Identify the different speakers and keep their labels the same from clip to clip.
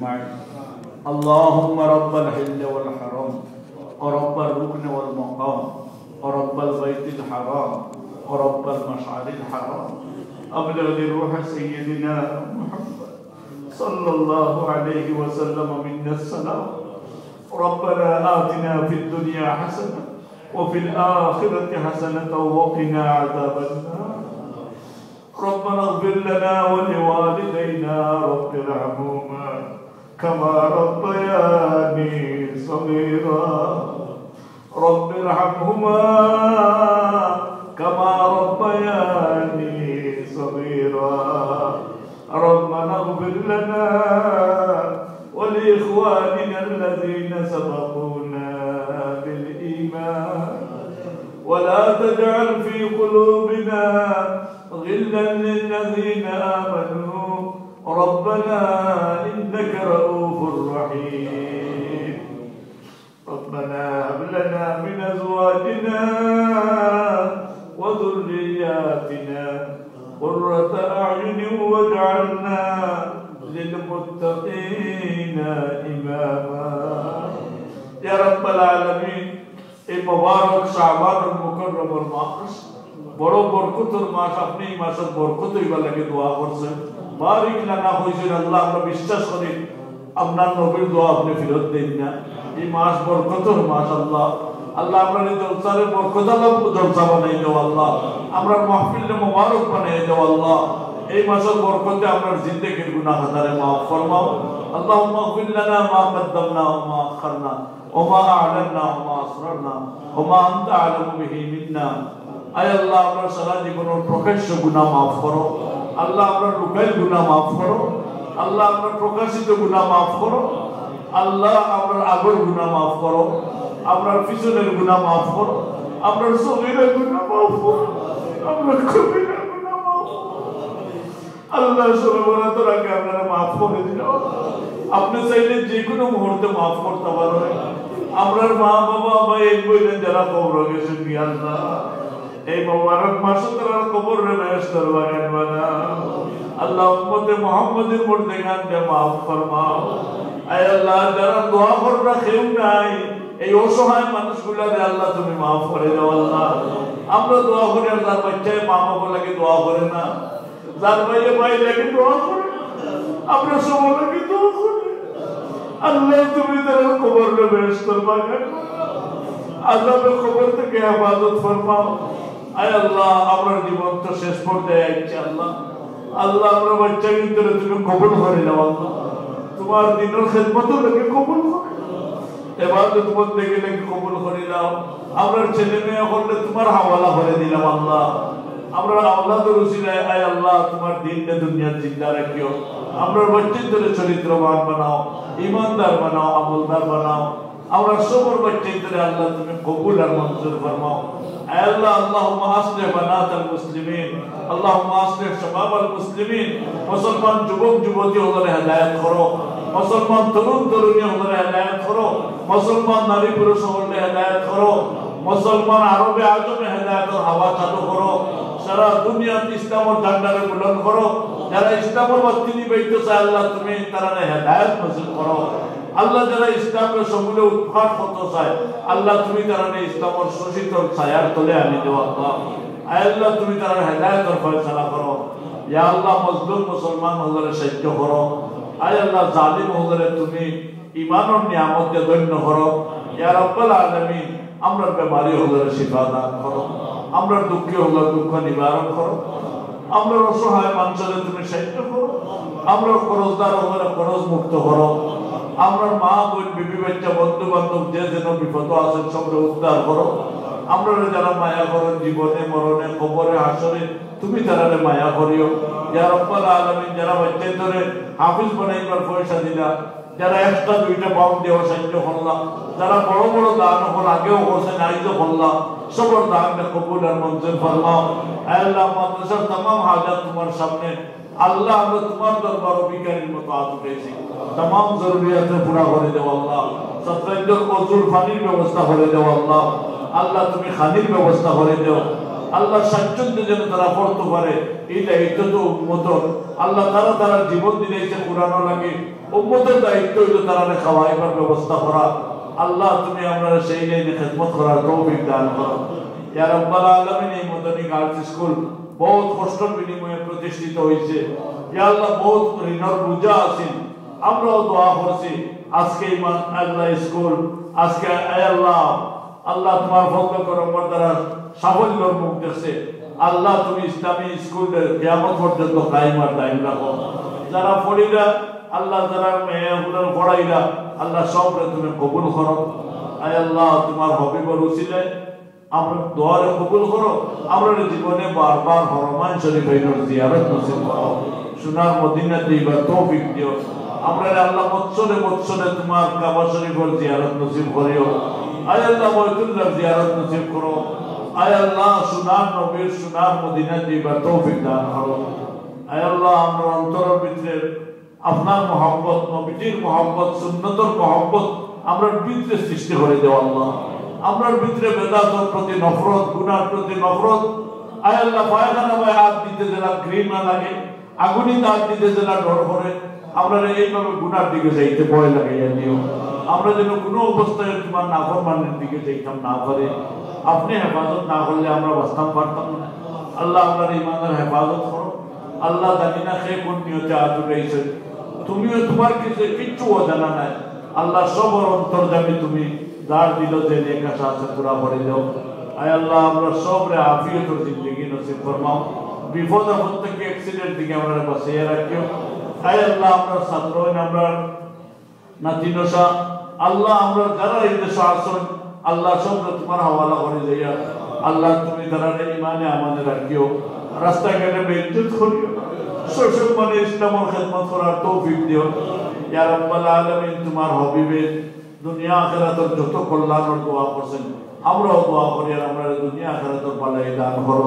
Speaker 1: أجمعين. اللهم رب الحل والحرام ورب الركن والمقام ورب البيت الحرام ورب المشعر الحرام أبلغ لروح سيدنا محمد صلى الله عليه وسلم منا السلام. ربنا آتنا في الدنيا حسنة وفي الآخرة حسنة وقنا عذاب النار. ربنا اغفر لنا ولوالدينا رب ارحمهما كما ربياني صغيرا. رب ارحمهما كما ربياني صغيرا. ربنا اغفر لنا ولإخواننا الذين سبقونا بالإيمان ولا تجعل في قلوبنا غلا للذين آمنوا ربنا إنك رؤوف رحيم. ربنا هب لنا من أزواجنا وذرياتنا قرة أعين واجعلنا للمتقين إماما. يا رب العالمين এই মুবারক শাবানুল মুকাররমের মাস বড় বরকতের মাস, আপনি এই মাসের বরকত হইবার লাগে দোয়া করছেন। বারিক লানা হইছেন আল্লাহ, আমরা বিশ্বাস করি আপনার নবীর দোয়া আপনি ফেরত দেন না। এই মাস বরকতের মাস আল্লাহ। আল্লাহ আমরা এই জলসারে বরকত আল্লাহ জলসা বানাই দাও আল্লাহ, আমরা মাহফিলে মুবারক বানাই দাও আল্লাহ। এই মাসের বরকতে আমরা জিন্দেগির গুনাহ খাতারে মাফ ফরমাও। আল্লাহুম্মা ইগফির লানা মা কদ্দামনা ওয়া মা আখখারনা ওয়া মা আ'লাননা ওয়া মা আসরারনা ওয়া মা আনতা আ'লামু বিহি মিন্না। আয় আল্লাহ, আমরা সারা জীবনের প্রকাশ্য গুনাহ মাফ করো আল্লাহ, আমরা লুকাইল গুনাহ মাফ করো আল্লাহ, আমরা প্রকাশিত গুনাহ মাফ করো আল্লাহ, আমরা আগর গুনাহ মাফ করো, আমরা পিছনের গুনাহ মাফ করো, আমরা সগীরা গুনাহ মাফ করো, আমরা কবিরা গুনাহ মাফ করো আল্লাহ। সর্বনাশ আগে আপনারা মাফ করে দিন। আপনি চাইলে যে কোনো মুহূর্তে মাফ করতে পারেন। আমরার মা বাবা ভাই এই বইলেন যারা কবর গেছেন আল্লাহ, এই মুবারক মাসে তার কবরের বেহেশতের বাগান বানাও আল্লাহ। উম্মতে মুহাম্মাদের মুর্দেগান কে মাফ ফরমাও। আয় আল্লাহ, যারা দোয়া কররা কেউ নাই, এই অসহায় মানুষগুলারে আল্লাহ তুমি মাফ করে দাও আল্লাহ। আমরা দোয়া করি আর যার বাচ্চায় মা বাবা লাগে দোয়া করে না, যার ভাইয়ে ভাই লাগে দোয়া করে, আমরা সবাই লাগে দোয়া করি আল্লাহ। তুমি তার কবরের বেহেশতের বাগান আযাবের কবর থেকে হেফাজত ফরমাও। আয় আল্লাহ, আমার জীবন তো শেষ পর্যায়ে আইছে আল্লাহ। আল্লাহ, আমরা বাচ্চা ভিতরে তুমি কবুল করে নাও আল্লাহ। তোমার দিনের খেদমত লাগে কবুল করে, ইবাদত করতে গেলে কবুল করে নাও। আমরা ছেলে মেয়ে হলে তোমার হাওয়ালা করে দিলাম আল্লাহ। আমরা আওলাদের উসিলায় আয় আল্লাহ, তোমার দিনটা দুনিয়ার জিন্দা রাখিও। আমরা বাচ্চাদের চরিত্রবান বানাও, ইমানদার বানাও, আমলদার বানাও। আমরা সবর বাচ্চাদের আল্লাহ তুমি কবুল আর মঞ্জুর ফরমাও। আয় আল্লাহ, আল্লাহুম্মা আসলিহ বানাতাল মুসলিমিন, আল্লাহুম্মা আসলিহ শাবাবাল মুসলিমিন। মুসলমান যুবক যুবতী হলে হেদায়েত করো, মুসলমান তরুণ তরুণী হলে হেদায়েত করো, মুসলমান নারী পুরুষ হলে হেদায়েত করো, মুসলমান আরবে আজমে হেদায়েতের হাওয়া চালু করো। সারা দুনিয়াতে ইসলামের ঝান্ডারে বুলন্দ করো। যারা ইসলামের বাতি নিবাইতে চায় আল্লাহ তুমি তারা হেদায়েত নসিব করো আল্লাহ। যারা ইসলামের সমূলে উৎখাত করতে চায় আল্লাহ তুমি তারা ইসলামের শোষিত ছায়ার তলে আনি দেও আল্লাহ। আয় আল্লাহ, তুমি তারা হেদায়েতের ফয়সালা করো। ইয়া আল্লাহ, মজলুম মুসলমান হজরে সাহায্য করো। আয় আল্লাহ, জালিম হজরে তুমি ঈমানের নিয়ামত দিয়ে ধন্য করো। ইয়া রাব্বুল আলামিন, আমরা বেমারি হজরে শিফা দান করো, আমরা দুঃখী হলে দুঃখ নিবারণ করো, আমরা অসহায় মানুষের তুমি সাহায্য করো, আমরা খরচদার হলে খরচ মুক্ত করো। আমরা মা বোন বিবি বাচ্চা বন্ধু বান্ধব যে যেন বিপদ আছেন সবরে উদ্ধার করো। আমরা যারা মায়া করেন জীবনে মরণে কবরে হাসরে তুমি তারা মায়া করিও। ইয়া রাব্বুল আলামিন, যারা বাচ্চা ধরে হাফিজ বানাইবার পয়সা দিলা, যারা একটা দুইটা পাউন্ড দেওয়া সাহায্য করলাম, যারা বড় বড় দান হল আগেও করছে নাইজও করলাম, সবর দানকে কবুল আর মঞ্জুর ফরমাও। আল্লাহ, মাদ্রাসার तमाम হাজাত তোমার সামনে আল্লাহ, আমরা তোমার দরবার ভিখারির মতো হাত উঠেছি। तमाम জরুরিয়াত পুরা করে দাও আল্লাহ। সত্রাজ্য ওযুর পানির ব্যবস্থা করে দাও আল্লাহ। আল্লাহ, তুমি খানির ব্যবস্থা করে দাও। আল্লাহ স্বাচ্ছন্দ্যে যেন তারা পড়তে পারে এই দায়িত্ব তো উম্মতের। আল্লাহ তারা জীবন দিয়েছে কোরআন লাগে, উম্মতের দায়িত্ব হইল তারা খাওয়াইবার ব্যবস্থা করা। আল্লাহ তুমি আমরা সেই লাইনে খেদমত করার তৌফিক দান করো ইয়া রাব্বাল আলামিন। এই মদনী গার্লস স্কুল বহুত কষ্টের বিনিময়ে প্রতিষ্ঠিত হয়েছে ইয়া আল্লাহ, বহুত ঋণের বোঝা আছে। আমরাও দোয়া করছি আজকে ইমান আল্লাহ স্কুল আজকে আল্লাহ আল্লাহ তোমার ফজল করমের দ্বারা সাফল্যের মুখ দেখছে। আল্লাহ তুমি ইসলামী স্কুলের কিয়ামত পর্যন্ত কায়েম আর দায়ম রাখো। যারা পড়িরা আল্লাহ যারা মেয়েগুলোর পড়াইরা আল্লাহ সবরে তুমি কবুল করো। আয় আল্লাহ তোমার হবিবর উসিলে আমরা দোয়ারে কবুল করো। আমরা জীবনে বারবার হরমাইন শরীফের জিয়ারত নসিব করো। সোনার মদিনা দিবা তৌফিক দিও। আমরা আল্লাহ বৎসরে তোমার কাবা শরীফের জিয়ারত নসিব করিও। আয় আল্লাহ বাইতুল্লাহর জিয়ারত নসিব করো। আয় আল্লাহ সোনার নবীর সোনার মদিনা দিবা তৌফিক দান করো। আয় আল্লাহ আমরা অন্তরের ভিতরে আপনার মহব্বত, নবীজির মহব্বত, সুন্নতের মহব্বত আমরা ভিতরে সৃষ্টি করে দেও আল্লাহ। আমরার ভিতরে বেদাতের প্রতি নফরত, গুনার প্রতি নফরত। আয় আল্লাহ পায়খানা ভাই হাত দিতে জেলা ঘৃণা লাগে, আগুনি হাত দিতে জেলা ডর করে। আমরা এইভাবে গুনার দিকে যাইতে ভয় লাগাইয়া দিও। আমরা যেন কোনো অবস্থায় তোমার নাফরমানের দিকে যাইতাম না পারে। আপনি হেফাজত না করলে আমরা বাঁচতাম পারতাম না। আল্লাহ আপনার ইমানের হেফাজত করো। আল্লাহ জানি না সে কোন নিয়তে আজ উঠাইছে, তুমিও তোমার কিচ্ছু অজানা নাই। আল্লাহ সবর অন্তর্যামী তুমি, দাঁড় দিল যে নেক আশা আছে পুরা করে দাও। আয় আল্লাহ আমরা সবরে আফিয়তর জিন্দগি নসিব ফরমাও। বিপদ আপদ থেকে অ্যাক্সিডেন্ট থেকে আমরা বাঁচিয়ে রাখিও। আয় আল্লাহ আমরা ছাত্র আমরা নাতিনসা আল্লাহ আমরা যারা এই দেশে আসুন আল্লাহ সবরে তোমার হাওয়ালা করে যাইয়া। আল্লাহ তুমি তারা ইমানে আমাদের রাখিও, রাস্তাঘাটে বেইজ্জত করিও, শ্বশুর মানে ইসলামের খেদমত করার তৌফিক দিও ইয়া রাব্বাল আলামিন। তোমার হবিবে দুনিয়া আখিরাতের যত কল্যাণের দোয়া করছেন আমরাও দোয়া করি আর আমরা দুনিয়া আখিরাতের পালাই দান করো।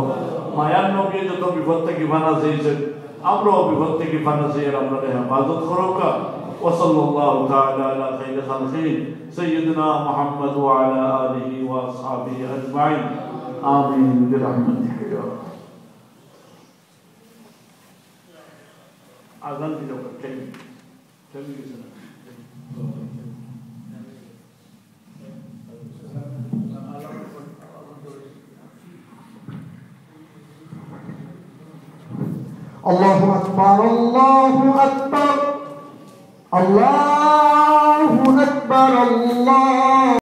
Speaker 1: মায়ার নবী যত বিপদ থেকে ফানা চাইছেন আমরাও বিপদ থেকে ফানা চাই আর আমরা হেফাজত করো কা। ওয়াসাল্লাল্লাহু তাআলা আলা খাইরি খালকি সাইয়্যিদিনা মুহাম্মদ ওয়া আলা আলিহি ওয়া আসহাবিহি আজমাইন। আমিন বিরহমাতিকা ইয়া রাব্ব। আযান দিল টাইম গেছে না।
Speaker 2: আল্লাহু আকবার, আল্লাহু আকবার, আল্লাহু আকবার, আল্লাহ।